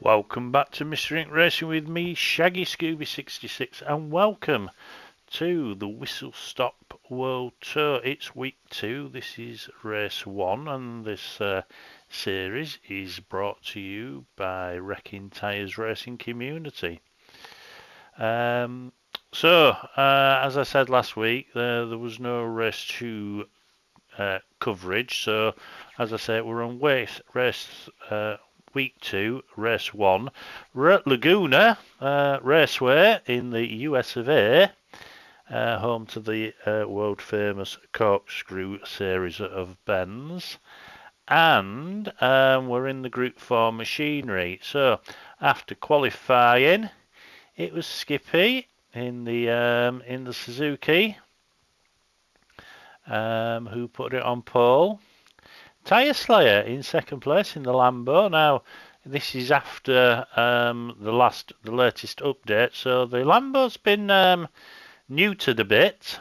Welcome back to Mr. Ink Racing with me, Shaggy Scooby66, and welcome to the Whistlestop World Tour. It's week 2, this is race 1, and this series is brought to you by Wrecking Tyres Racing Community. As I said last week, there was no race 2 coverage, so as I say, we're on week 2, race 1. We're at Laguna Raceway in the US of A, home to the world famous Corkscrew series of bends. And we're in the Group 4 machinery. So after qualifying, it was Skippy in the Suzuki who put it on pole. Tyre Slayer in second place in the Lambo. Now, this is after the latest update, so the Lambo's been neutered a bit.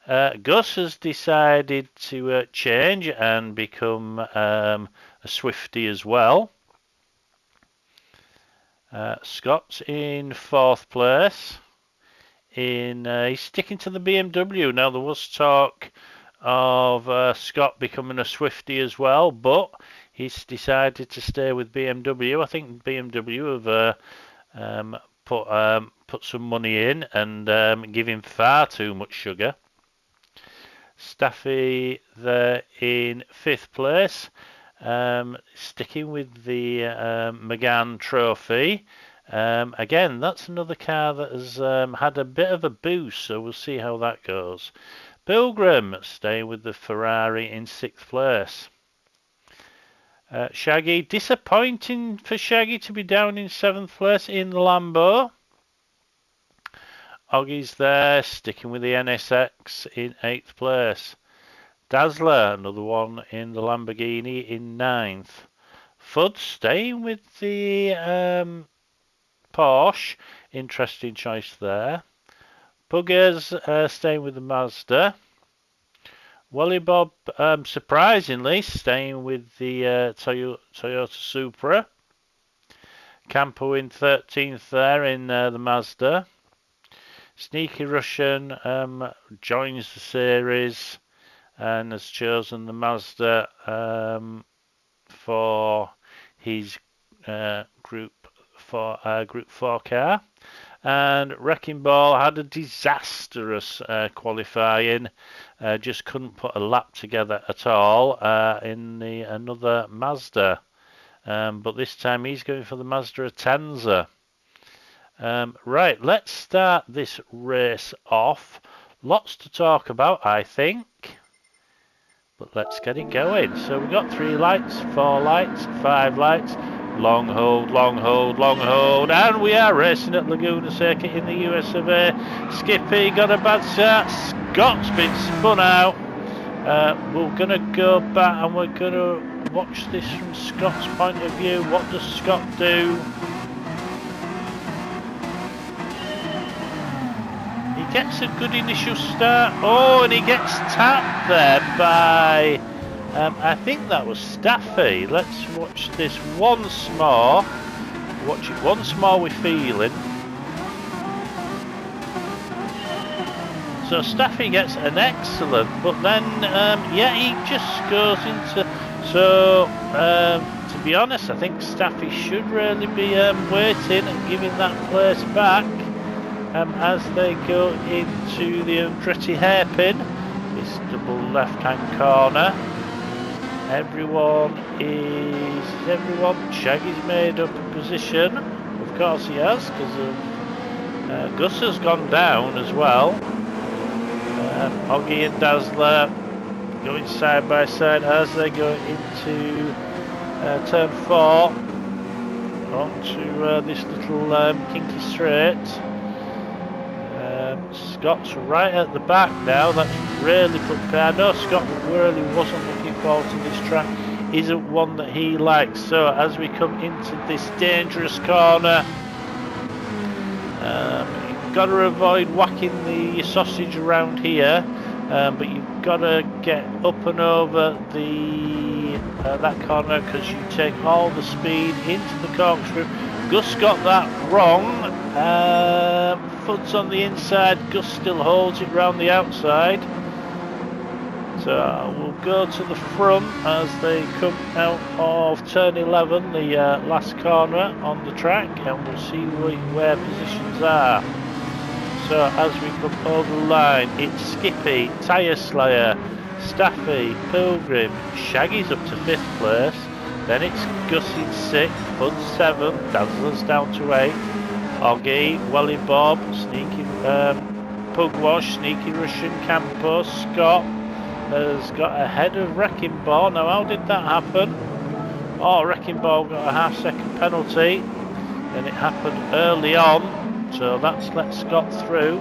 Gus has decided to change and become a Swifty as well. Scott's in fourth place. He's sticking to the BMW. Now, there was talk of Scott becoming a Swifty as well, but he's decided to stay with BMW. I think BMW have put some money in and give him far too much sugar. Staffy there in 5th place, sticking with the McGann Trophy. Again, that's another car that has had a bit of a boost, so we'll see how that goes. Pilgrim staying with the Ferrari in 6th place. Shaggy, disappointing for Shaggy to be down in 7th place in the Lambo. Oggy's there, sticking with the NSX in 8th place. Dazzler, another one in the Lamborghini in 9th. Fudd staying with the Porsche, interesting choice there. Puggers staying with the Mazda. Wally Bob, surprisingly, staying with the Toyota Supra. Campo in 13th there in the Mazda. Sneaky Russian joins the series and has chosen the Mazda for his Group 4 car. And Wrecking Ball had a disastrous qualifying, just couldn't put a lap together at all in another Mazda. But this time he's going for the Mazda Atenza. Right, let's start this race off. Lots to talk about, I think. But let's get it going. So we've got 3 lights, 4 lights, 5 lights. Long hold, long hold, long hold, and we are racing at Laguna Seca in the US of A. Skippy got a bad start. Scott's been spun out. We're going to go back and we're going to watch this from Scott's point of view. What does Scott do? He gets a good initial start. Oh, and he gets tapped there by... I think that was Staffy. Let's watch this once more. Watch it once more with feeling. So Staffy gets an excellent, but then, he just goes into... So, to be honest, I think Staffy should really be waiting and giving that place back as they go into the Andretti hairpin. This double left-hand corner. Everyone? Shaggy's made up a position. Of course he has, because Gus has gone down as well. Oggy and Dazzler going side by side as they go into turn 4 onto this little kinky straight. Scott's right at the back now. That's really put. I know Scott really wasn't looking forward to this track. Isn't one that he likes. So as we come into this dangerous corner, you've got to avoid whacking the sausage around here. But you've you've got to get up and over the that corner because you take all the speed into the corkscrew. Gus got that wrong. Foot's on the inside. Gus still holds it round the outside. So we'll go to the front as they come out of turn 11, the last corner on the track, and we'll see where positions are. So as we come over the line, it's Skippy, Tyre Slayer, Staffy, Pilgrim, Shaggy's up to 5th place, then it's Gus in 6th, Bud 7th, Dazzler's down to 8th, Oggy, Welly Bob, Sneaky Pugwash, Sneaky Russian Campo, Scott has got ahead of Wrecking Ball. Now how did that happen? Oh, Wrecking Ball got a half-second penalty, and it happened early on. So that's let Scott through.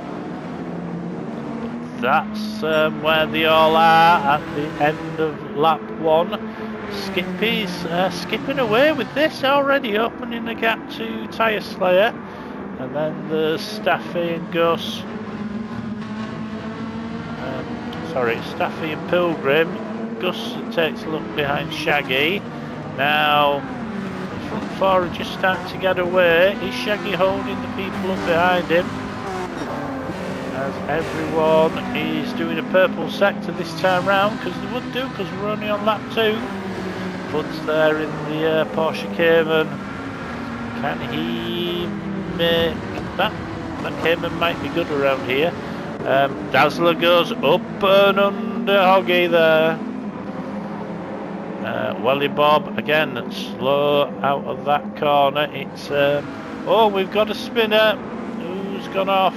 That's where they all are at the end of lap 1. Skippy's skipping away with this already, opening the gap to Tyre Slayer. And then there's Staffy and Gus. Sorry, Staffy and Pilgrim. Gus takes a look behind Shaggy. Now front four are just starting to get away. Is Shaggy holding the people up behind him? As everyone is doing a purple sector this time round, because they would do, because we're only on lap 2. Bud's there in the Porsche Cayman. Can he make that? That Cayman might be good around here. Dazzler goes up and under Hoggy there. Welly Bob again slow out of that corner. It's oh, we've got a spinner who's gone off.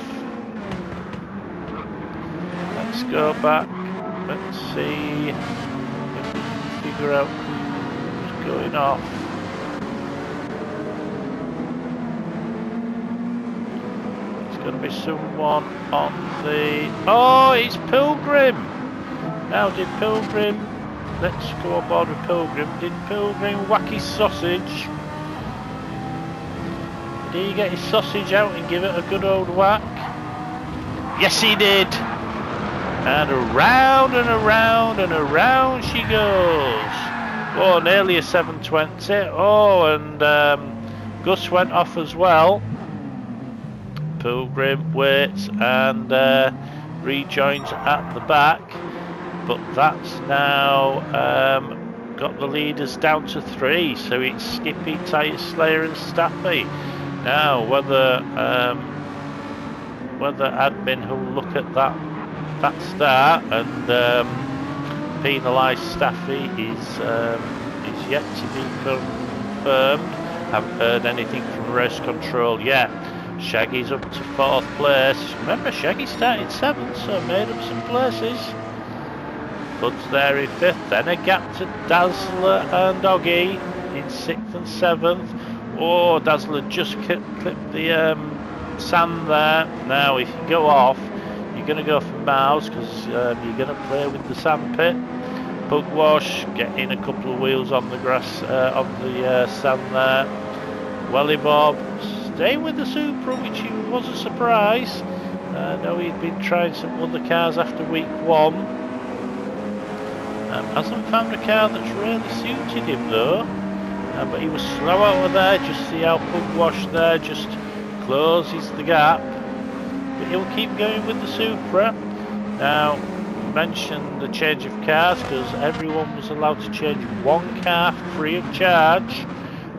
Let's go back. Let's see if we can figure out who's going off. It's going to be someone on the... Oh, it's Pilgrim. Now did Pilgrim... Let's go aboard with Pilgrim. Did Pilgrim whack his sausage? Did he get his sausage out and give it a good old whack? Yes, he did! And around and around and around she goes. Oh, nearly a 720. Oh, and Gus went off as well. Pilgrim waits and rejoins at the back. But that's now got the leaders down to 3, so it's Skippy, Tyre Slayer and Staffy. Now whether admin will look at that start and penalise Staffy is yet to be confirmed. Haven't heard anything from race control yet. Shaggy's up to 4th place. Remember, Shaggy started 7th, so made up some places. Bud's there in 5th, then a gap to Dazzler and Oggy in 6th and 7th. Oh, Dazzler just clipped the sand there. Now if you go off, you're going to go for miles because you're going to play with the sand pit. Pugwash getting a couple of wheels on the grass, on the sand there. Welly Bob staying with the Supra, which was a surprise. I know he'd been trying some other cars after week 1. Hasn't found a car that's really suited him though, but he was slow out of there. Just see how Pugwash there just closes the gap, but he'll keep going with the Supra. Now we mentioned the change of cars because everyone was allowed to change one car free of charge,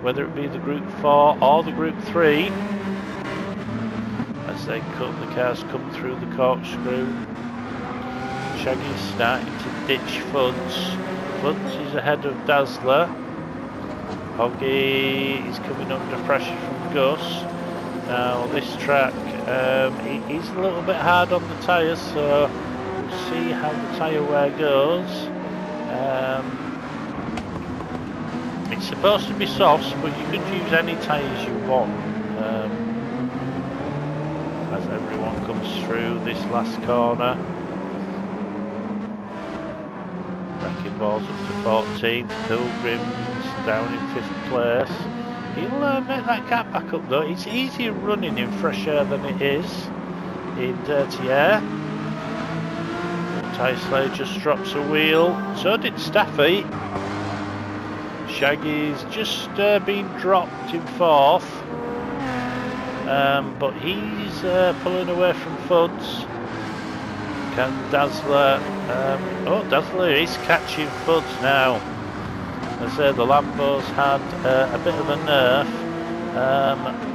whether it be the Group 4 or the Group 3, as the cars come through the corkscrew. Shaggy's starting to ditch Fuds. Fuds is ahead of Dazzler. Hoggy is coming under pressure from Gus. Now this track is a little bit hard on the tyres, so we'll see how the tyre wear goes. It's supposed to be softs, but you could use any tyres you want. As everyone comes through this last corner. Wrecking Ball's up to 14th, Pilgrim's down in 5th place. He'll make that gap back up though. It's easier running in fresh air than it is in dirty air. Tyre Slayer just drops a wheel. So did Staffy. Shaggy's just been dropped in 4th. But he's pulling away from Fuds. Can Dazzler... oh, Dazzler is catching Fuds now. As I say, the Lambo's had a bit of a nerf.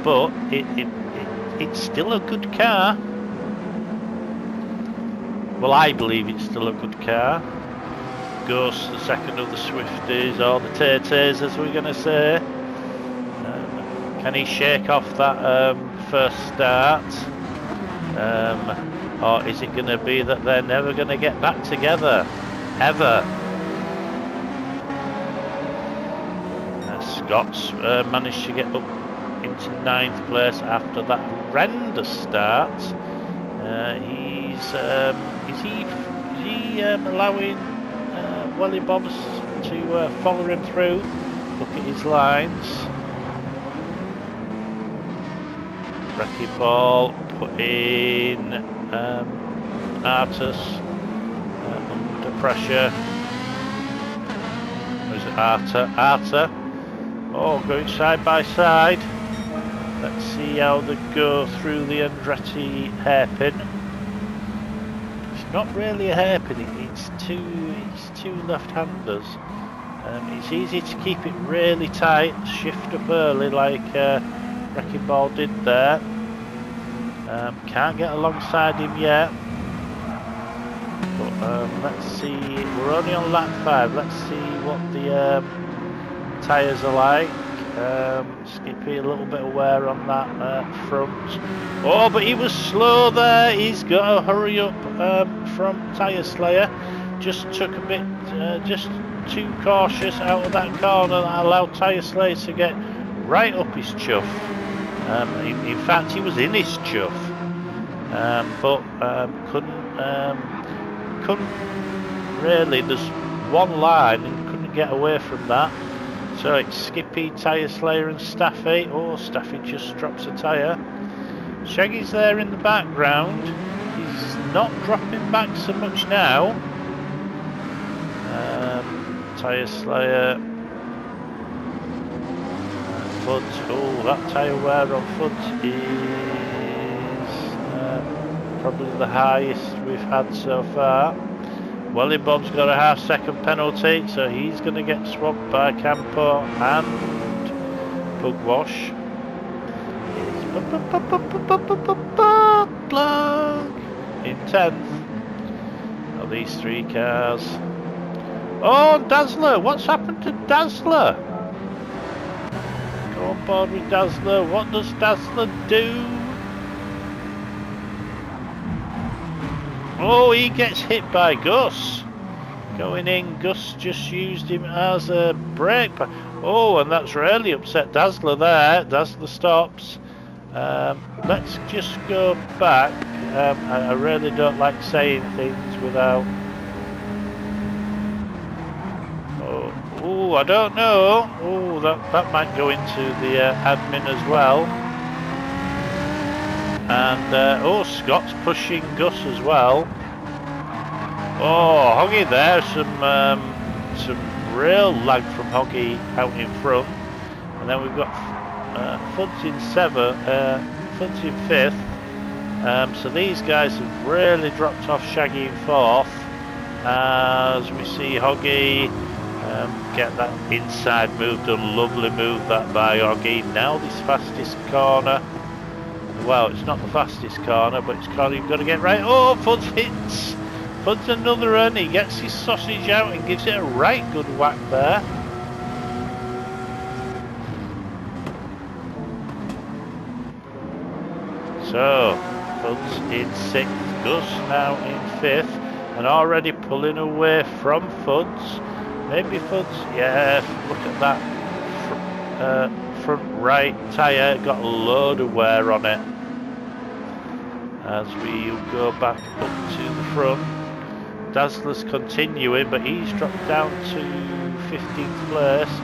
But it's still a good car. Well, I believe it's still a good car. Ghost, the second of the Swifties, or the Tay-Tays as we're going to say. Can he shake off that first start? Or is it going to be that they're never going to get back together? Ever? Scott's managed to get up into 9th place after that horrendous start. Is he allowing Welly Bobs to follow him through? Look at his lines. Wrecking Ball put in Artus under pressure. Or is it Arta? Oh, going side by side. Let's see how they go through the Andretti hairpin. It's not really a hairpin, it's two left-handers. It's easy to keep it really tight, shift up early like Wrecking Ball did there. Can't get alongside him yet. But let's see, we're only on lap 5, let's see what the tyres are like. Skippy, a little bit of wear on that front. Oh, but he was slow there. He's got to hurry up from Tyre Slayer. Just took a bit, just too cautious out of that corner that allowed Tyre Slayer to get right up his chuff. In fact, he was in his chuff, but couldn't really. There's one line and couldn't get away from that. So it's Skippy, Tyre Slayer and Staffy. Oh, Staffy just drops a tyre. Shaggy's there in the background. He's not dropping back so much now. Tyre Slayer. Fuds. Oh, that tyre wear on Fuds is probably the highest we've had so far. Welly Bob's got a half-second penalty, so he's going to get swamped by Campo and Pugwash. In 10th. Now these 3 cars. Oh, Dazzler! What's happened to Dazzler? Go on board with Dazzler. What does Dazzler do? Oh, he gets hit by Gus. Going in, Gus just used him as a brake. Oh, and that's really upset Dazzler there. Dazzler stops. Let's just go back. I really don't like saying things without... Oh, I don't know. Oh, that might go into the admin as well. And oh, Scott's pushing Gus as well. Oh, Hoggy there, some real lag from Hoggy out in front. And then we've got Fuds in 5th. So these guys have really dropped off Shaggy in 4th. As we see Hoggy get that inside move done, lovely move that by Hoggy. Now this fastest corner. Well, it's not the fastest corner, but it's a corner you've got to get right. Oh, Fuds hits. Fuds another run. He gets his sausage out and gives it a right good whack there. So, Fuds in 6th, Gus now in 5th, and already pulling away from Fuds. Maybe Fuds, yeah, look at that. Front right tyre got a load of wear on it. As we go back up to the front, Dazzler's continuing, but he's dropped down to 15th place.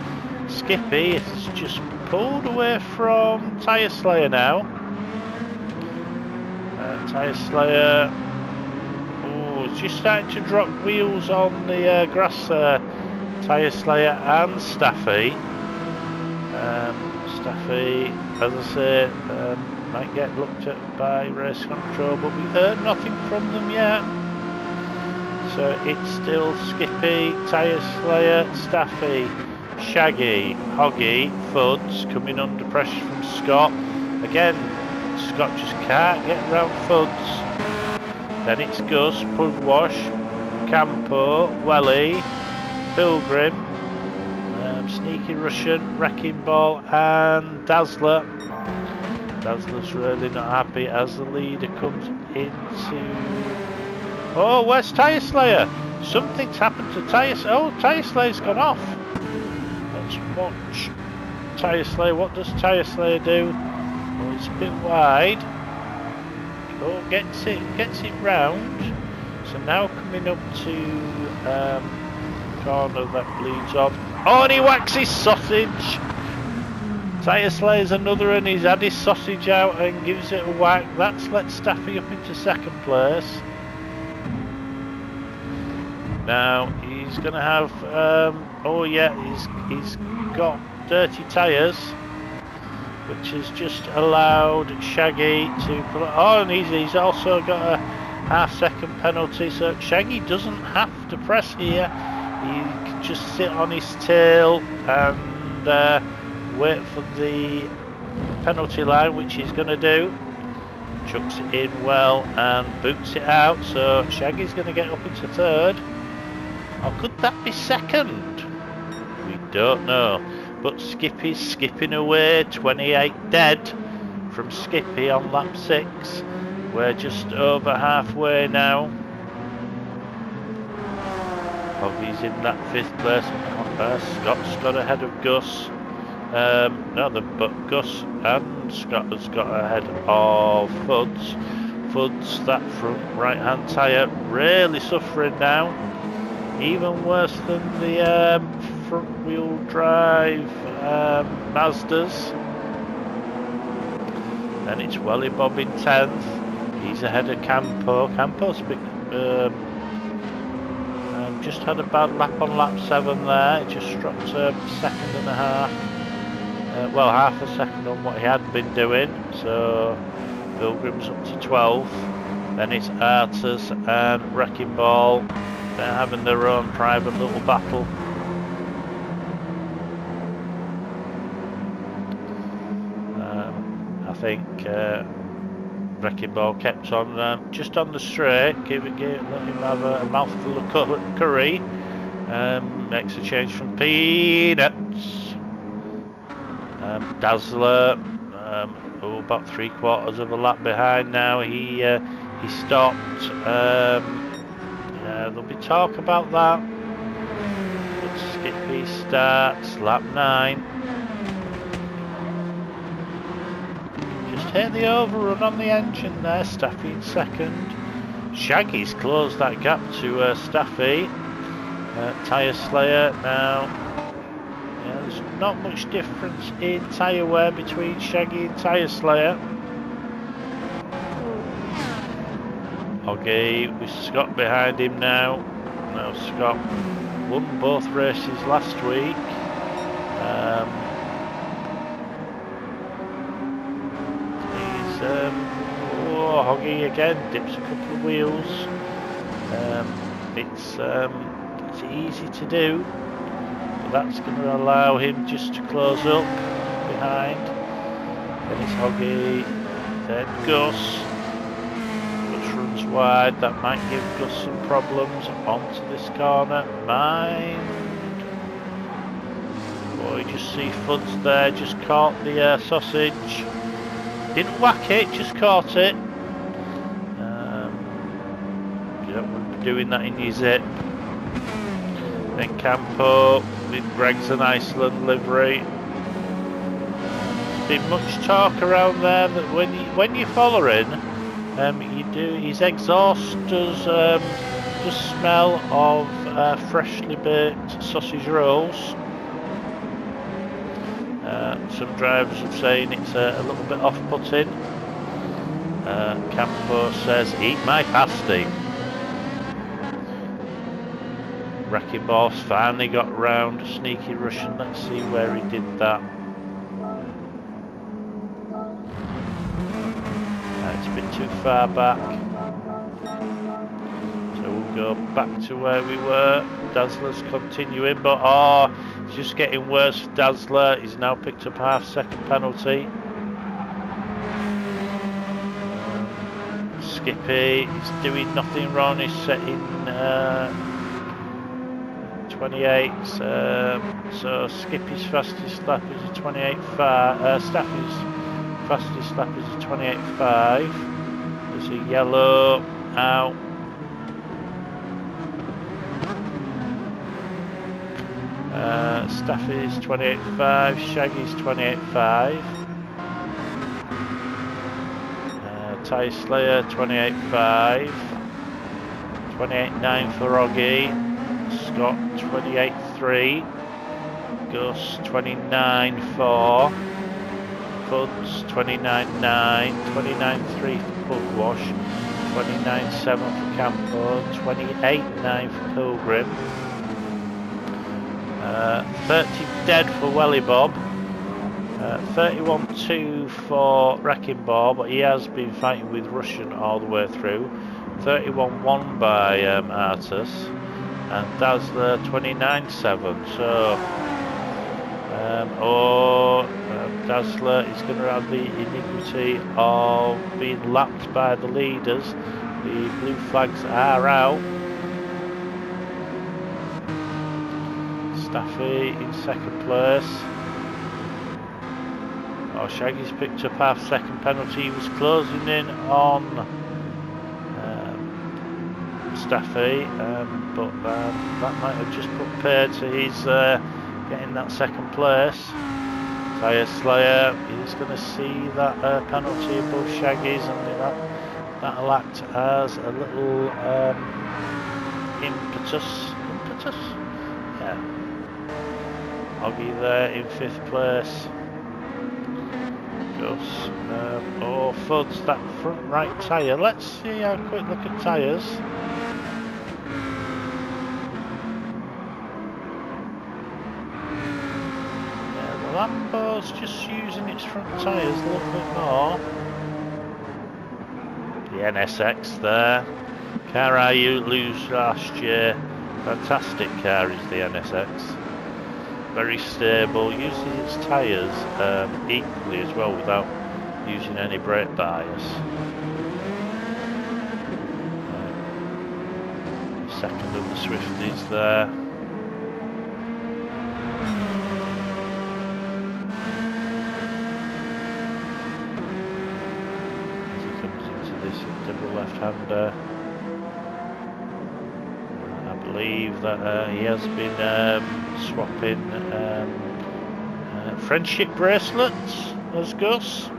Skippy has just pulled away from Tyre Slayer now. Tyre Slayer, oh, just starting to drop wheels on the grass there. Tyre Slayer and Staffy. Staffy, as I say, might get looked at by race control, but we've heard nothing from them yet. So it's still Skippy, Tyre Slayer, Staffy, Shaggy, Hoggy, Fuds coming under pressure from Scott. Again, Scott just can't get around Fuds. Then it's Gus, Pugwash, Campo, Welly, Pilgrim, Sneaky Russian, Wrecking Ball and Dazzler. Dazzler's really not happy as the leader comes into... Oh, where's Tyre Slayer? Something's happened to Tyre... Oh, Tyre Slayer's gone off. Let's watch Tyre Slayer. What does Tyre Slayer do? Oh, it's a bit wide. Oh, gets it round. So now coming up to corner that bleeds on. Oh, and he whacks his sausage. Tyre Slayer's another, and he's had his sausage out and gives it a whack. That's let Staffy up into second place. Now he's going to have. Oh yeah, he's got dirty tyres, which has just allowed Shaggy to. Oh, and he's also got a half-second penalty. So Shaggy doesn't have to press here. He can just sit on his tail and wait for the penalty line, which he's going to do. Chucks it in well and boots it out. So Shaggy's going to get up into third. Or could that be second? We don't know. But Skippy's skipping away. 28 dead from Skippy on lap 6. We're just over halfway now. Hoggy's in that 5th place. Scott's got ahead of Gus. But Gus and Scott has got ahead of Fuds. Fuds, that front right hand tyre, really suffering now. Even worse than the front wheel drive Mazdas. Then it's Welly Bob in 10th. He's ahead of Campo. Campo's just had a bad lap on lap 7 there. It just dropped a second and a half. Well, half a second on what he had been doing. So Pilgrim's up to 12th. Then it's Artis and Wrecking Ball. They're having their own private little battle. I think Wrecking Ball kept on just on the straight, let him have a mouthful of curry. Makes a change from Peanuts. Dazzler, about 3/4 of a lap behind now. He stopped. There'll be talk about that. But Skippy starts lap 9. Just hit the overrun on the engine there. Staffy in second. Shaggy's closed that gap to Staffy. Tyre Slayer now. Yeah, there's not much difference in tyre wear between Shaggy and Tyre Slayer. Hoggy with Scott behind him now. Now Scott won both races last week. Hoggy again dips a couple of wheels. It's easy to do, but that's going to allow him just to close up behind. Then it's Hoggy, then Gus. Runs wide, that might give Gus some problems onto this corner. Oh, you just see Fuds there, just caught the sausage. Didn't whack it, just caught it. You don't want to be doing that in your zip. Then Campo with Greg's and Iceland livery. There's been much talk around there that when you're following, his exhaust does smell of freshly baked sausage rolls. Some drivers are saying it's a little bit off-putting. Campo says, "Eat my pasty." Wrecking Ball's finally got round. Sneaky Russian. Let's see where he did that. It's a bit too far back. So we'll go back to where we were. Dazzler's continuing, but it's just getting worse for Dazzler. He's now picked up a half-second penalty. Skippy is doing nothing wrong. He's setting 28. So Skippy's fastest lap is a 28.5. Staffy's fastest lap is a 28.5. There's a yellow out. Staffy's 28.5. Shaggy's 28.5. Tyre Slayer 28.5. 28.9 for Oggy. Scott 28.3. Gus 29.4. Fuds 29.9. 29.3 for Pugwash. 29.7 for Campo. 28.9 for Pilgrim. 30 dead for Welly Bob. 31.2 for Wrecking Ball, but he has been fighting with Russian all the way through. 31.1 by Artus, and Dazzler 29.7. So, Dazzler is going to have the iniquity of being lapped by the leaders. The blue flags are out. Staffy in second place. Shaggy's picked up half-second penalty. He was closing in on Staffy, but that might have just put paid to his getting that second place. Tyre Slayer is going to see that penalty above Shaggy's, and that'll act as a little impetus. Yeah. Oggy there in 5th place. Fuds, that front right tyre. Let's see a quick look at tyres. Yeah, the Lambo's just using its front tyres a little bit more. The NSX there. Car I used last year. Fantastic car is the NSX. Very stable, uses its tyres equally as well without using any brake bias. Second of the Swifties there. As he comes into this double left-hander. I believe that he has been swapping friendship bracelets as Gus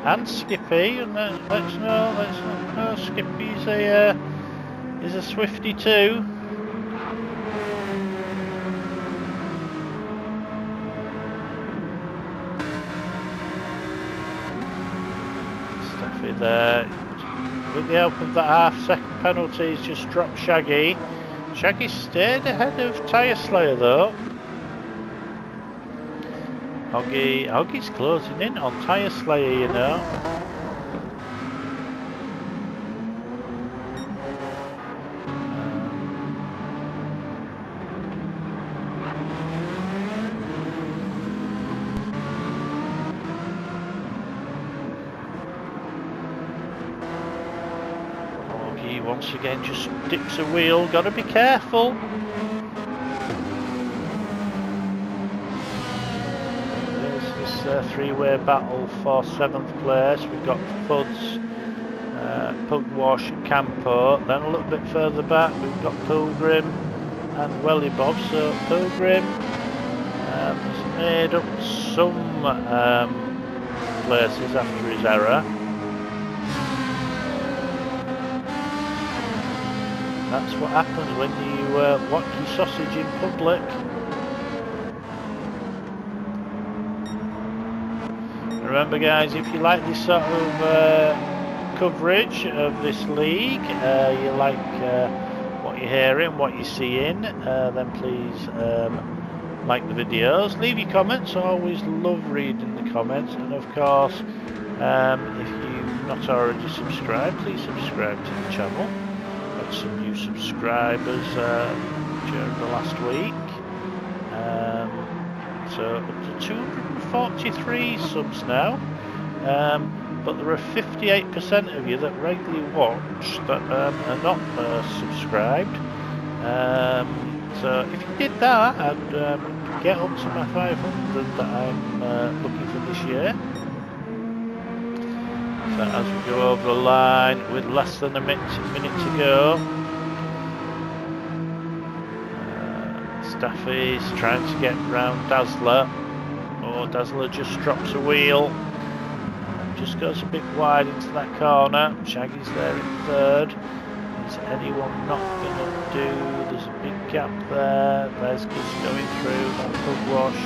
and Skippy, and let's know Skippy's is a Swifty too. Staffy there. With the help of that half-second penalty, he's just dropped Shaggy. Shaggy stayed ahead of Tyre Slayer though. Oggy's closing in on Tyre Slayer, you know. Once again just dips a wheel, gotta be careful. There's this three-way battle for 7th place. We've got Fuds, Pugwash, Campo. Then a little bit further back we've got Pilgrim and Welly Bob. So Pilgrim has made up some places after his error. That's what happens when you watch your sausage in public. Remember guys, if you like this sort of coverage of this league, you like what you're hearing, what you're seeing, then please like the videos, leave your comments. I always love reading the comments, and of course if you've not already subscribed, please subscribe to the channel. Got some new subscribers during the last week, so up to 243 subs now, but there are 58% of you that regularly watch that are not subscribed. So if you did that, I'd get up to my 500 that I'm looking for this year. So as we go over the line with less than a minute to go, Staffy's trying to get round Dazzler. Oh, Dazzler just drops a wheel. Just goes a bit wide into that corner. Shaggy's there in third. Is anyone not going to do? There's a big gap there. There's kids going through. That pug wash.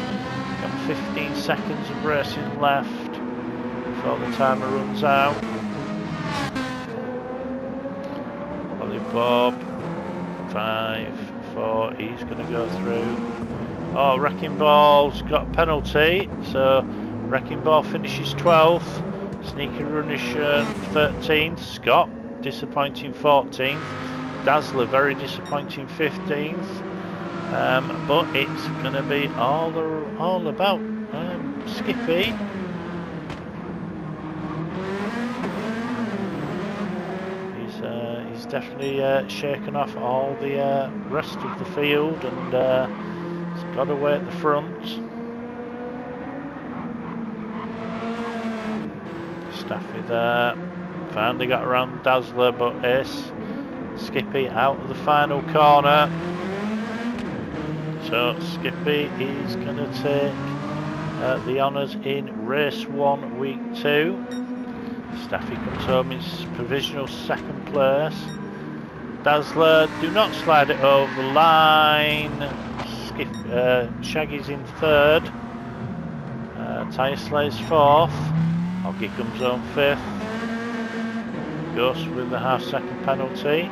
Got 15 seconds of racing left before the timer runs out. Ollie Bob. 5, 4. He's going to go through. Oh, Wrecking Ball's got a penalty. So Wrecking Ball finishes 12th. Sneaky Runishan 13th, Scott disappointing 14th, Dazzler very disappointing 15th, but it's going to be all about Skippy. He's definitely shaken off all the rest of the field, and he's got away at the front. Staffy there, finally got around Dazzler, but Ace Skippy out of the final corner. So Skippy is going to take the honours in race 1, week 2. Staffy comes home in provisional 2nd place. Dazzler, do not slide it over the line. Shaggy's in 3rd. Tyre Slay's 4th. Oggy comes home 5th. Gus with the half-second penalty.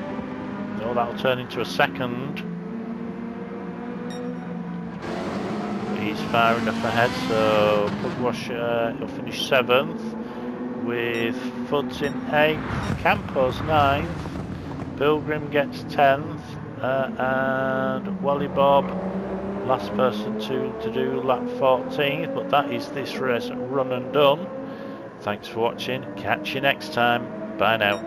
No, that'll turn into a 2nd. He's firing up ahead, so Pugwash he'll finish 7th. With Fuds in 8th. Campos 9th. Pilgrim gets 10th. And Wally Bob, last person to do lap 14th. But that is this race run and done. Thanks for watching. Catch you next time. Bye now.